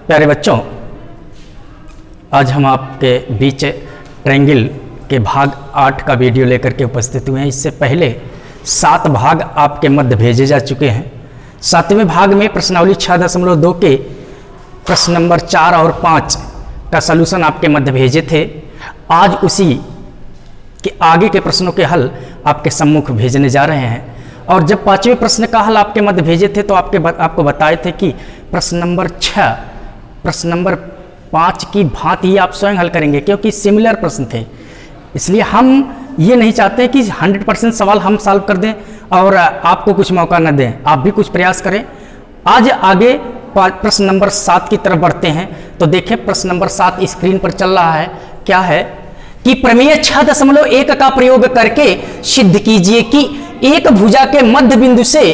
प्यारे बच्चों, आज हम आपके बीच ट्रायंगल के भाग 8 का वीडियो लेकर के उपस्थित हुए हैं। इससे पहले 7 भाग आपके मध्य भेजे जा चुके हैं। 7वें भाग में प्रश्नावली 6.2 के प्रश्न नंबर 4 और 5 का सलूशन आपके मध्य भेजे थे। आज उसी के आगे के प्रश्नों के हल आपके सम्मुख भेजने जा रहे हैं। और जब 5वें प्रश्न का हल आपके मध्य भेजे थे तो आपको बताए थे कि प्रश्न नंबर 6 प्रश्न नंबर 5 की भांति ही आप स्वयं हल करेंगे, क्योंकि सिमिलर प्रश्न थे। इसलिए हम ये नहीं चाहते कि 100% सवाल हम सॉल्व कर दें और आपको कुछ मौका न दें, आप भी कुछ प्रयास करें। आज आगे प्रश्न नंबर 7 की तरफ बढ़ते हैं। तो देखें, प्रश्न नंबर 7 स्क्रीन पर चल रहा है। क्या है कि प्रमेय 6.1 का प्रयोग करके सिद्ध कीजिए कि एक भुजा के मध्य बिंदु से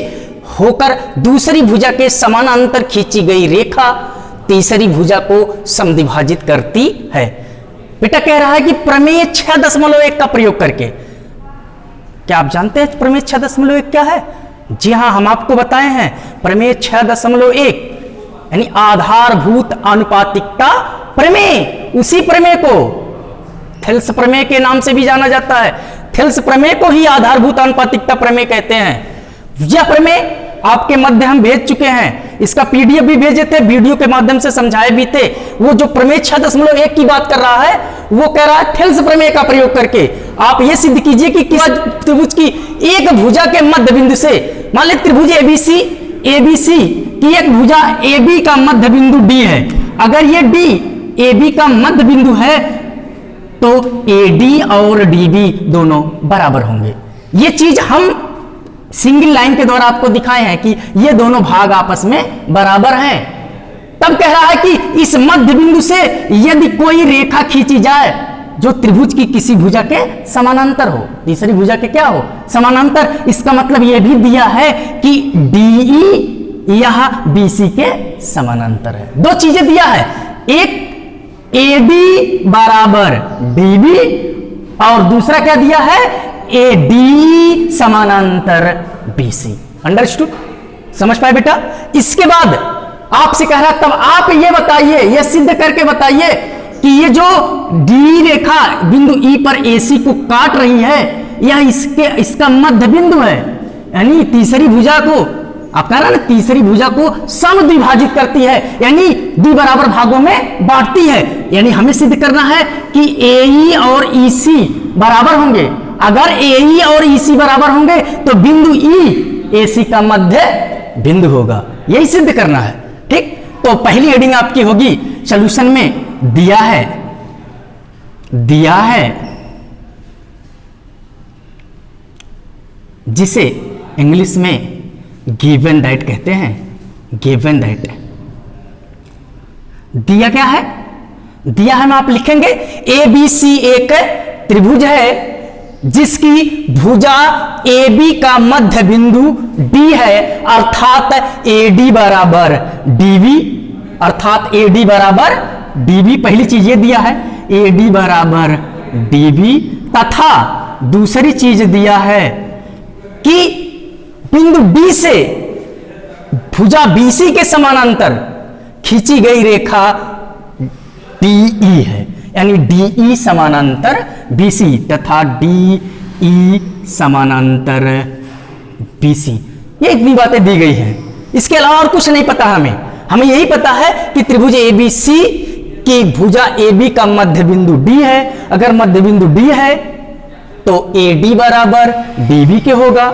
होकर दूसरी भुजा के समानांतर खींची गई रेखा तीसरी भुजा को समद्विभाजित करती है। बेटा कह रहा है कि प्रमेय 6.1 का प्रयोग करके। क्या आप जानते हैं प्रमेय 6.1 क्या है? जी हाँ, हम आपको बताए हैं। प्रमेय 6.1 यानी आधारभूत आनुपातिकता प्रमेय। उसी प्रमेय को थेल्स प्रमेय के नाम से भी जाना जाता है। थेल्स प्रमेय को ही आधारभूत आनुपातिकता प्रमेय कहते हैं। यह प्रमेय आपके मध्य हम भेज चुके हैं। इसका पीडीएफ भी भेजे थे, वीडियो के माध्यम से समझाए भी थे। वो जो प्रमेय 6.1 की बात कर रहा है वो कह रहा है थेल्स प्रमेय का प्रयोग करके आप ये सिद्ध कीजिए कि त्रिभुज की एक भुजा के मध्य बिंदु से, मान लीजिए त्रिभुज एबीसी की एक भुजा AB का मध्य बिंदु D है। अगर ये D AB का मध्य बिंदु है तो AD और DB दोनों बराबर होंगे। ये चीज हम सिंगल लाइन के द्वारा आपको दिखाए हैं कि ये दोनों भाग आपस में बराबर हैं। तब कह रहा है कि इस मध्य बिंदु से यदि कोई रेखा खींची जाए जो त्रिभुज की किसी भुजा के समानांतर हो, तीसरी भुजा के क्या हो? समानांतर। इसका मतलब यह भी दिया है कि DE यह BC के समानांतर है। दो चीजें दिया है, एक AD बराबर DB और दूसरा क्या दिया है? AD समानांतर BC। अंडरस्टूड? समझ पाए बेटा? इसके बाद आपसे कह रहा, तब आप ये बताइए, ये सिद्ध करके बताइए कि ये जो D रेखा बिंदु E पर AC को काट रही है यह इसका मध्य बिंदु है, यानी तीसरी भुजा को, आप कह रहे हैं ना, तीसरी भुजा को समद्विभाजित करती है, यानी द्वि बराबर भागों में बांटती है। यानी हमें सिद्ध करना है कि AE और EC बराबर होंगे। अगर AE और EC बराबर होंगे तो बिंदु E AC का मध्य बिंदु होगा। यही सिद्ध करना है। ठीक, तो पहली हेडिंग आपकी होगी, सॉल्यूशन में दिया है जिसे इंग्लिश में गिवन दैट कहते हैं। गिवन दैट दिया क्या है? दिया है, आप लिखेंगे ABC एक त्रिभुज है जिसकी भुजा AB का मध्य बिंदु D है, अर्थात AD बराबर DB, अर्थात AD बराबर DB। पहली चीज ये दिया है AD बराबर DB, तथा दूसरी चीज दिया है कि बिंदु B से भुजा BC के समानांतर खींची गई रेखा DE है, यानी DE समानांतर BC तथा DE समानांतर BC। ये इतनी बातें दी गई हैं। इसके अलावा और कुछ नहीं पता हमें यही पता है कि त्रिभुज ABC की भुजा AB का मध्य बिंदु D है। अगर मध्य बिंदु D है तो AD बराबर DB के होगा,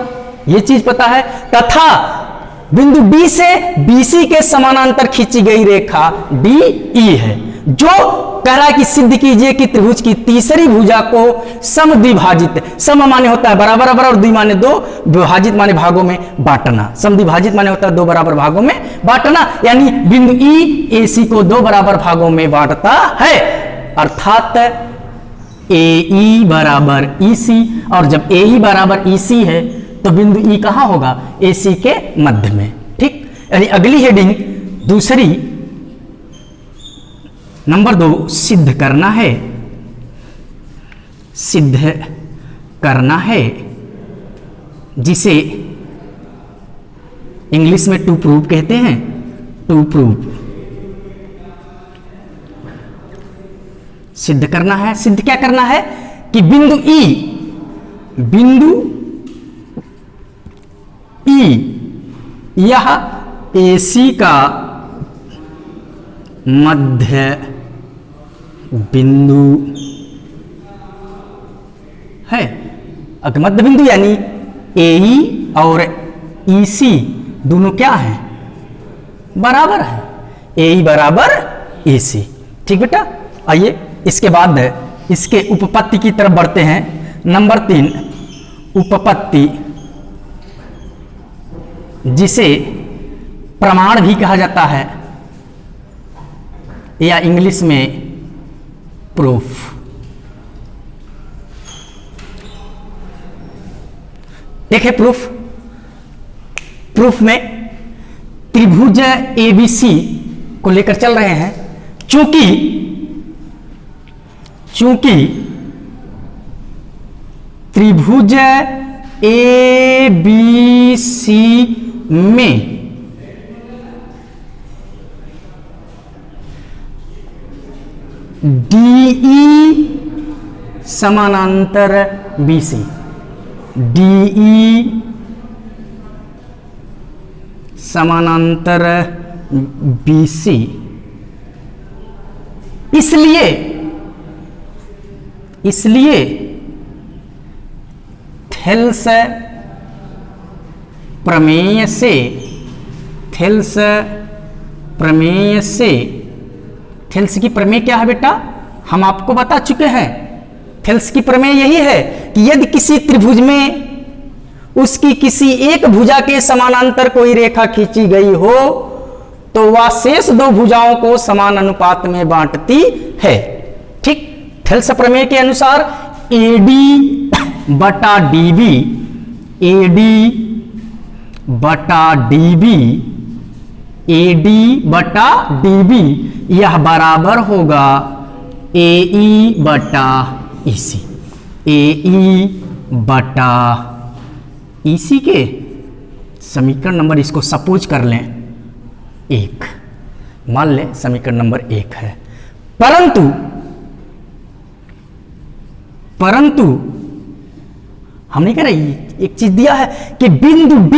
ये चीज पता है। तथा बिंदु D से BC के समानांतर खींची गई रेखा DE है, जो कह रहा है कि सिद्ध कीजिए कि त्रिभुज की तीसरी भुजा को समद्विभाजित, सम माने होता है बराबर बराबर और द्वि माने दो, विभाजित माने भागों में बांटना। समद्विभाजित माने होता है दो बराबर भागों में बांटना, यानी बिंदु E AC को दो बराबर भागों में बांटता है, अर्थात AE बराबर EC। और जब AE बराबर EC है तो बिंदु E कहां होगा? AC के मध्य में। ठीक, यानी अगली हेडिंग दूसरी नंबर 2, सिद्ध करना है जिसे इंग्लिश में टू प्रूव कहते हैं। टू प्रूव सिद्ध करना है। सिद्ध क्या करना है कि बिंदु ई यह AC का मध्य बिंदु है। अगर मध्य बिंदु यानी AE और EC दोनों क्या है, बराबर है, AE बराबर AC। ठीक बेटा, आइए इसके बाद इसके उपपत्ति की तरफ बढ़ते हैं। नंबर 3 उपपत्ति, जिसे प्रमाण भी कहा जाता है या इंग्लिश में प्रूफ। देखिए प्रूफ में त्रिभुज ABC को लेकर चल रहे हैं। चूंकि त्रिभुज ABC में DE समानांतर BC, DE समानांतर BC, इसलिए थेल्स प्रमेय से थेल्स की प्रमेय क्या है बेटा, हम आपको बता चुके हैं। थेल्स की प्रमेय यही है कि यदि किसी त्रिभुज में उसकी किसी एक भुजा के समानांतर कोई रेखा खींची गई हो तो वह शेष दो भुजाओं को समान अनुपात में बांटती है। ठीक, थेल्स प्रमेय के अनुसार AD बटा DB, AD बटा DB यह बराबर होगा AE बटा EC, AE बटा EC के समीकरण नंबर, इसको सपोज कर लें 1, मान लें समीकरण नंबर 1 है। परंतु हम नहीं कह रहे, एक चीज दिया है कि बिंदु D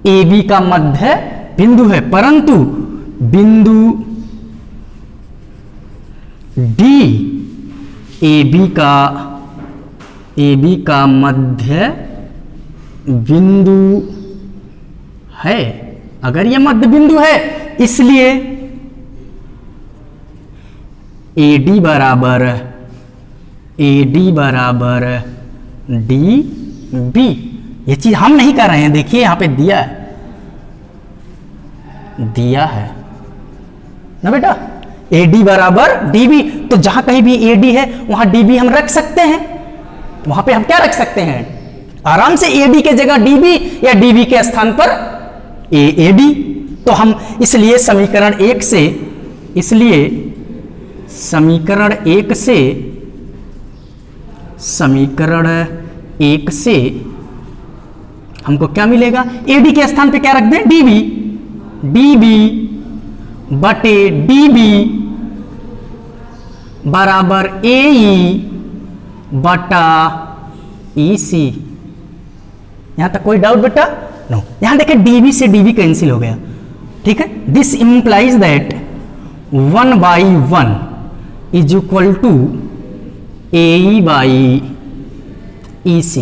AB का मध्य बिंदु है, परंतु बिंदु D AB का मध्य बिंदु है। अगर यह मध्य बिंदु है इसलिए AD बराबर DB। ये चीज हम नहीं कर रहे हैं, देखिए यहां पे दिया है ना बेटा, AD बराबर DB। तो जहां कहीं भी AD है वहां DB हम रख सकते हैं। वहां पे हम क्या रख सकते हैं, आराम से AD के जगह DB या DB के स्थान पर AD। तो हम इसलिए समीकरण 1 से हमको क्या मिलेगा, AD के स्थान पे क्या रख दें, DB बटे DB बराबर AE बटा EC। यहां तक कोई डाउट बेटा? नो। यहां देखिए DB से DB कैंसिल हो गया, ठीक है। This implies that 1/1 is equal to AE by EC।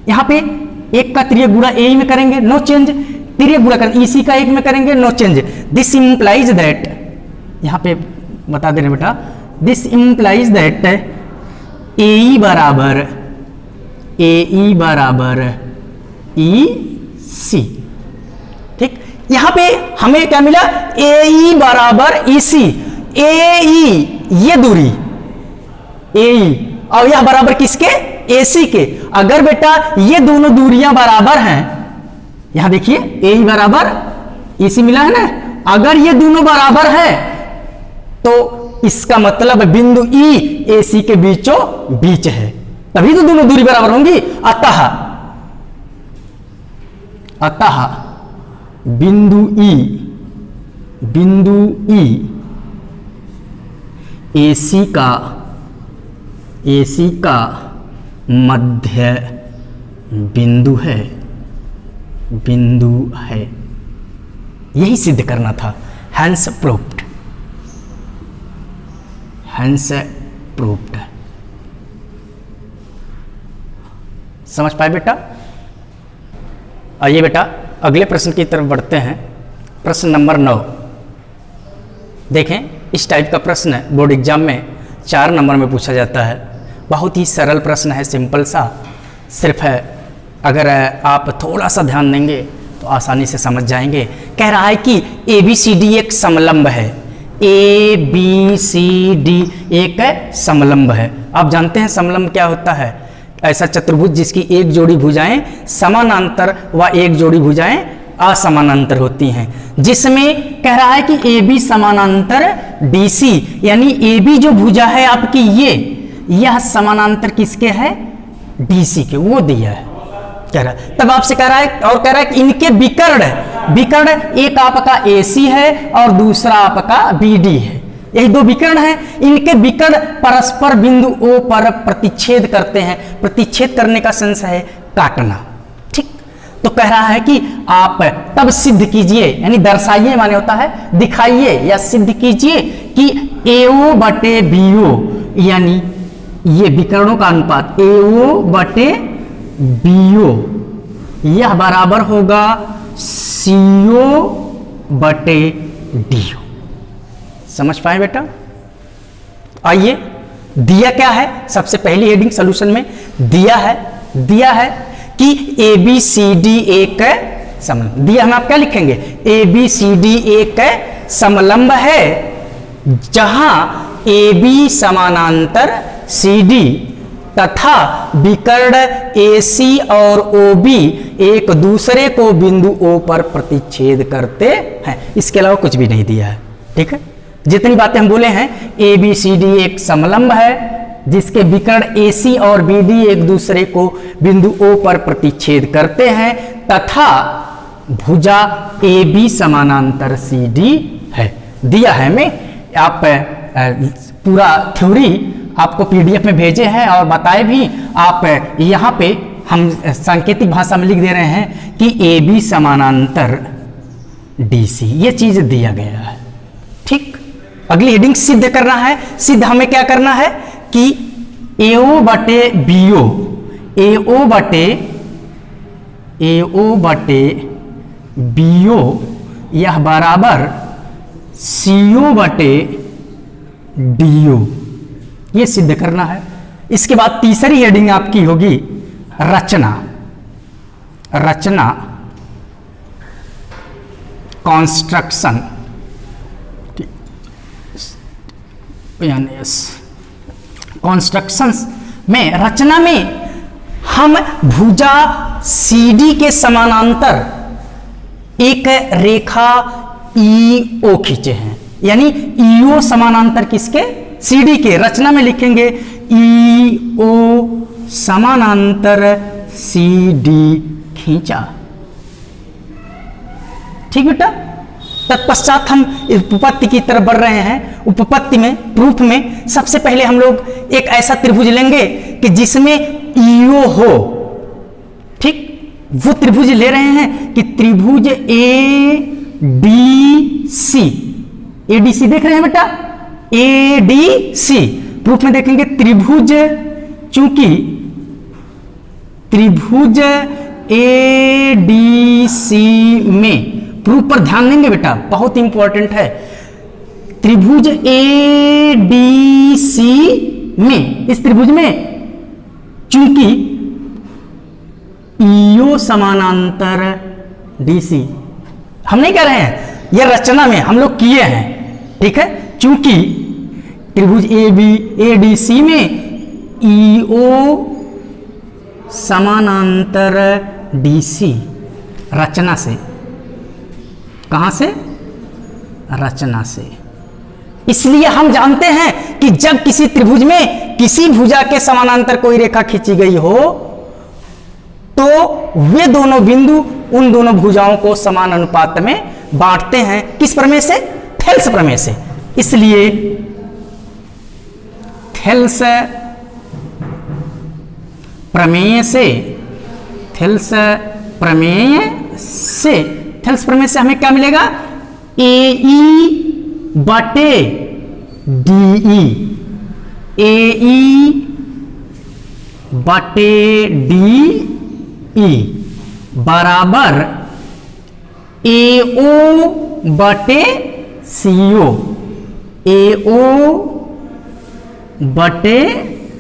यहां पे एक का त्रिय गुणा AE में करेंगे, नो चेंज। त्रिय गुणा कर EC का 1 में करेंगे, no change. This implies that, यहां पे बता दे रहे बेटा, दिस इंप्लाइज दैट AE बराबर EC। ठीक, यहां पे हमें क्या मिला, AE बराबर EC। AE ये दूरी AE और यह बराबर किसके, AC के। अगर बेटा ये दोनों दूरियां बराबर हैं, यहां देखिए AE बराबर EC मिला है ना, अगर ये दोनों बराबर है तो इसका मतलब बिंदु E AC के बीचों बीच है, तभी तो दोनों दूरी बराबर होंगी। अतः बिंदु E AC का मध्य बिंदु है, यही सिद्ध करना था। Hence proved. समझ पाए बेटा? आइए बेटा अगले प्रश्न की तरफ बढ़ते हैं। प्रश्न नंबर 9 देखें। इस टाइप का प्रश्न बोर्ड एग्जाम में 4 नंबर में पूछा जाता है। बहुत ही सरल प्रश्न है, सिंपल सा। सिर्फ है अगर आप थोड़ा सा ध्यान देंगे तो आसानी से समझ जाएंगे। कह रहा है कि ABCD एक समलंब है। ABCD एक समलंब है। आप जानते हैं समलंब क्या होता है? ऐसा चतुर्भुज जिसकी एक जोड़ी भुजाएं समानांतर व एक जोड़ी भुजाएं असमानांतर होती हैं, जिसमें कह रहा है कि AB समानांतर DC, यानी AB जो भुजा है आपकी यह समानांतर किसके है? DC के। वो दिया है कह रहा है। तब आपसे कह रहा है और कह रहा है कि इनके विकर्ण एक आपका AC है और दूसरा आपका BD है। यही 2 विकर्ण हैं। इनके विकर्ण परस्पर बिंदु O पर प्रतिच्छेद करते हैं। प्रतिच्छेद करने का सेंस है काटना। ठीक, तो कह रहा है कि आप तब सिद्ध कीजिए, यानी दर्शाइए माने होता है दिखाइए या सिद्ध कीजिए कि AO बटे BO, यानी ये विकर्णों का अनुपात AO बटे BO यह बराबर होगा CO बटे DO। समझ पाए बेटा? आइए दिया क्या है? सबसे पहली हेडिंग सॉल्यूशन में दिया है कि ABCD एक समलंब। दिया हम आप क्या लिखेंगे? ABCD एक समलंब है जहां AB समानांतर CD तथा विकर्ण AC और OB एक दूसरे को बिंदु O पर प्रतिच्छेद करते हैं। इसके अलावा कुछ भी नहीं दिया है। ठीक है, जितनी बातें हम बोले हैं, ABCD एक समलंब है जिसके विकर्ण AC और BD एक दूसरे को बिंदु O पर प्रतिच्छेद करते हैं तथा भुजा AB समानांतर CD है। दिया है मैं आप पूरा थ्योरी आपको PDF में भेजे हैं और बताए भी। आप यहाँ पे हम सांकेतिक भाषा में लिख दे रहे हैं कि AB समानांतर DC, ये चीज दिया गया है। ठीक, अगली हेडिंग सिद्ध करना है। सिद्ध हमें क्या करना है कि AO बटे BO, AO बटे BO यह बराबर CO बटे DO, ये सिद्ध करना है। इसके बाद तीसरी हेडिंग आपकी होगी रचना कॉन्स्ट्रक्शन, कॉन्स्ट्रक्शन में रचना में हम भुजा CD के समानांतर एक रेखा EO खींचे हैं, यानी EO समानांतर किसके? CD के। रचना में लिखेंगे EO समानांतर CD खींचा। ठीक बेटा, तत्पश्चात हम उपपत्ति की तरफ बढ़ रहे हैं। उपपत्ति में, प्रूफ में सबसे पहले हम लोग एक ऐसा त्रिभुज लेंगे कि जिसमें EO हो। ठीक, वो त्रिभुज ले रहे हैं कि त्रिभुज ADC देख रहे हैं बेटा? ADC प्रूफ में देखेंगे त्रिभुज, चूंकि त्रिभुज ADC में, प्रूफ पर ध्यान देंगे बेटा, बहुत इंपॉर्टेंट है। त्रिभुज ADC में, इस त्रिभुज में चूंकि EO समानांतर DC, हम नहीं कह रहे हैं, यह रचना में हम लोग किए हैं। ठीक है, चूंकि त्रिभुज ADC में EO समानांतर DC, रचना से, कहां से? रचना से। इसलिए हम जानते हैं कि जब किसी त्रिभुज में किसी भुजा के समानांतर कोई रेखा खींची गई हो तो वे दोनों बिंदु उन दोनों भुजाओं को समान अनुपात में बांटते हैं। किस प्रमेय से? थेल्स प्रमेय से। इसलिए थेल्स प्रमेय से, थेल्स प्रमेय से, थेल्स प्रमेय से हमें क्या मिलेगा? AE बटे DE, AE बटे DE बराबर AO बटे CO, AO बटे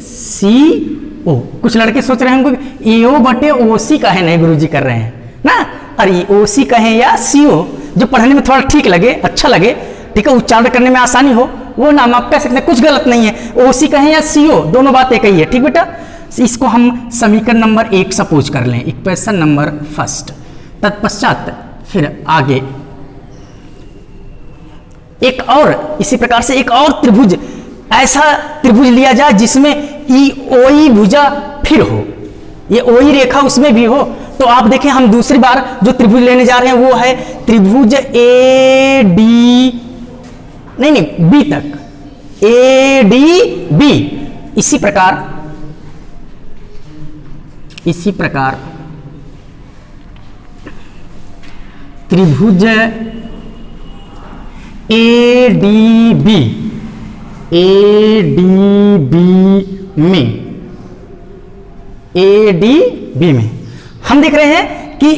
CO। कुछ लड़के सोच रहे होंगे AO बटे OC काहे नहीं गुरुजी कर रहे हैं ना, अरे OC कहें या CO, जो पढ़ने में थोड़ा ठीक लगे, अच्छा लगे, ठीक है, उच्चारण करने में आसानी हो, वो नाम आप कह सकते हैं, कुछ गलत नहीं है। OC कहें या CO, दोनों बात एक ही है, ठीक बेटा। इसको हम समीकरण नंबर 1 सपोज कर लें, इक्वेशन नंबर फर्स्ट। तत्पश्चात फिर आगे एक और इसी प्रकार से एक और त्रिभुज, ऐसा त्रिभुज लिया जाए जिसमें OE भुजा फिर हो, ये OE रेखा उसमें भी हो। तो आप देखें, हम दूसरी बार जो त्रिभुज लेने जा रहे हैं वो है त्रिभुज AD, नहीं B तक, ADB। इसी प्रकार त्रिभुज ADB में हम देख रहे हैं कि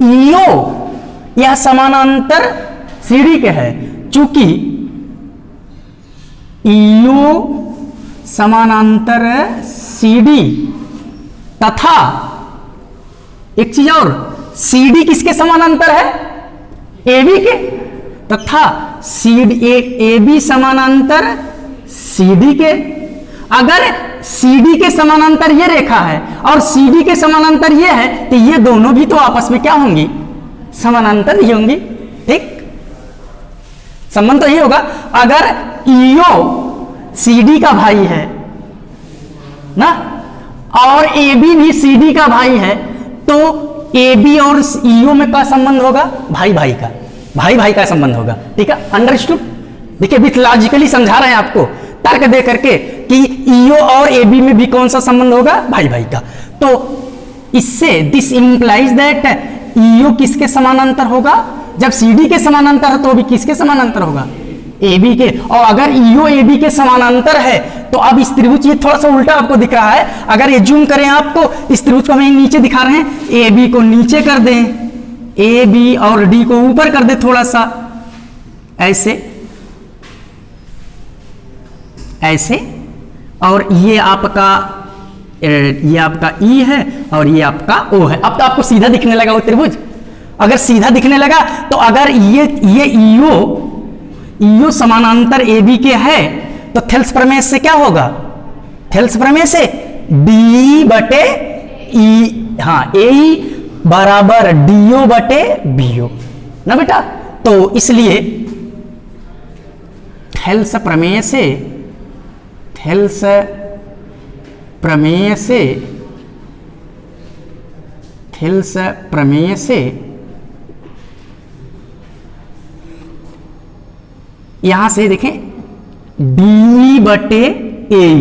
EO यह समानांतर CD के है। चूंकि EO समानांतर CD तथा एक चीज और, CD किसके समानांतर है? AB के, तथा AB समानांतर CD के। अगर CD के समानांतर ये रेखा है और CD के समानांतर ये है, तो ये दोनों भी तो आपस में क्या होंगी? समानांतर ही होंगी, ठीक। संबंध तो ये होगा, अगर EO CD का भाई है ना, और AB भी CD का भाई है, तो AB और EO में क्या संबंध होगा? भाई भाई का संबंध होगा, ठीक है, अंडरस्टूड। देखिए विथ लॉजिकली समझा रहे हैं आपको, तर्क दे करके कि EO और AB में भी कौन सा संबंध होगा? भाई का। तो इससे दिस इंप्लाइज दैट EO किसके समानांतर होगा? जब CD के समानांतर है तो भी किसके समानांतर होगा? AB के। और अगर EO AB के समानांतर है तो अब इस त्रिभुज, ये थोड़ा सा उल्टा आपको दिख रहा है, अगर ये जूम करें आप तो इस त्रिभुज को हम नीचे दिखा रहे हैं, AB को नीचे कर दें, AB और D को ऊपर कर दे थोड़ा सा, ऐसे ऐसे, और ये आपका E है और ये आपका O है। अब तो आपको सीधा दिखने लगा वो त्रिभुज। अगर सीधा दिखने लगा तो अगर ये EO समानांतर AB के है तो थेल्स प्रमेय से क्या होगा? थेल्स प्रमेय से DE बटे E, हाँ, AE बराबर DO बटे BO ना बेटा। तो इसलिए थेल्स प्रमेय से यहां से देखें DE बटे AE,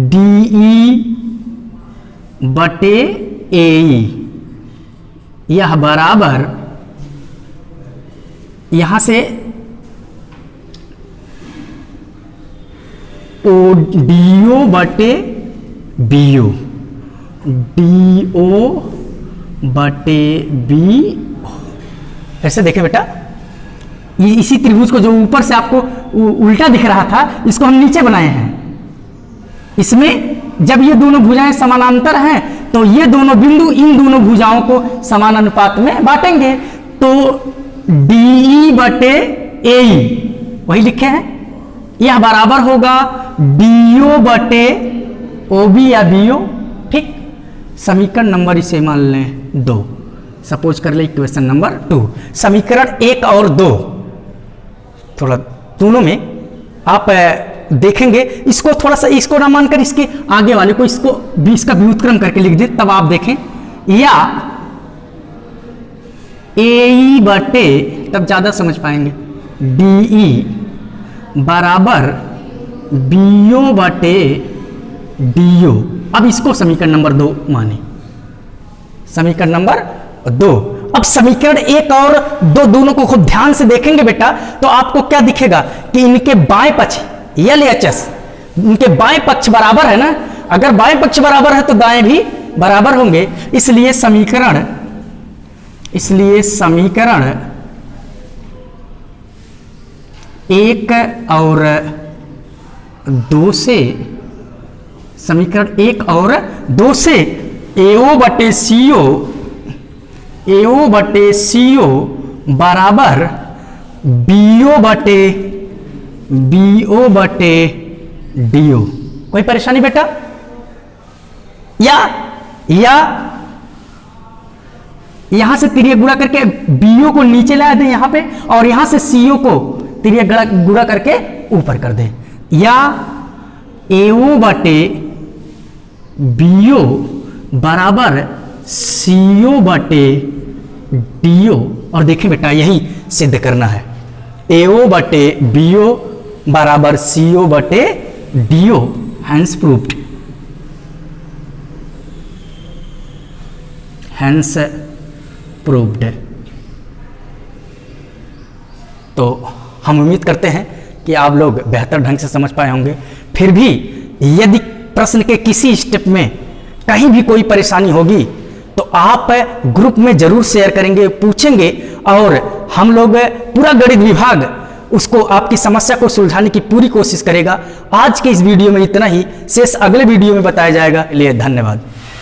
DE बटे AE, यह बराबर यहां से DO बटे BO, DO बटे BO। ऐसे देखें बेटा, ये इसी त्रिभुज को जो ऊपर से आपको उल्टा दिख रहा था, इसको हम नीचे बनाए हैं। इसमें जब ये दोनों भुजाएं समानांतर हैं तो ये दोनों बिंदु इन दोनों भुजाओं को समान अनुपात में बांटेंगे। तो DE बटे AE वही लिखे हैं, यह बराबर होगा DO बटे OB या BO, ठीक। समीकरण नंबर इसे मान लें 2, सपोज कर ले इक्वेशन नंबर 2। समीकरण 1 और 2 थोड़ा दोनों में आप देखेंगे, इसको थोड़ा सा इसको ना मानकर इसके आगे वाले को इसको 20 का व्युत्क्रम करके लिख दे, तब आप देखें, या AE बटे, तब ज्यादा समझ पाएंगे, DE बराबर बीओ बटे डीओ। अब इसको समीकरण नंबर 2 माने, समीकरण नंबर 2। अब समीकरण 1 और 2 दोनों को खूब ध्यान से देखेंगे बेटा तो आपको क्या दिखेगा कि इनके बाएं पक्ष LHS, इनके बाएं पक्ष बराबर है ना। अगर बाएं पक्ष बराबर है तो दाएं भी बराबर होंगे। इसलिए समीकरण 1 और 2 से, समीकरण 1 और 2 से AO बटे CO बराबर BO बटे DO। कोई परेशानी बेटा? या यहां से तिरिया गुणा करके BO को नीचे ला दें यहां पे, और यहां से CO को तिरिया गुणा करके ऊपर कर दें, या AO बटे BO बराबर CO बटे DO। और देखें बेटा यही सिद्ध करना है, AO बटे BO बराबर CO बटे DO, hence proved, hence proved. तो हम उम्मीद करते हैं कि आप लोग बेहतर ढंग से समझ पाए होंगे। फिर भी यदि प्रश्न के किसी स्टेप में कहीं भी कोई परेशानी होगी तो आप ग्रुप में जरूर शेयर करेंगे, पूछेंगे, और हम लोग पूरा गणित विभाग उसको आपकी समस्या को सुलझाने की पूरी कोशिश करेगा। आज के इस वीडियो में इतना ही, शेष अगले वीडियो में बताया जाएगा। लिए धन्यवाद।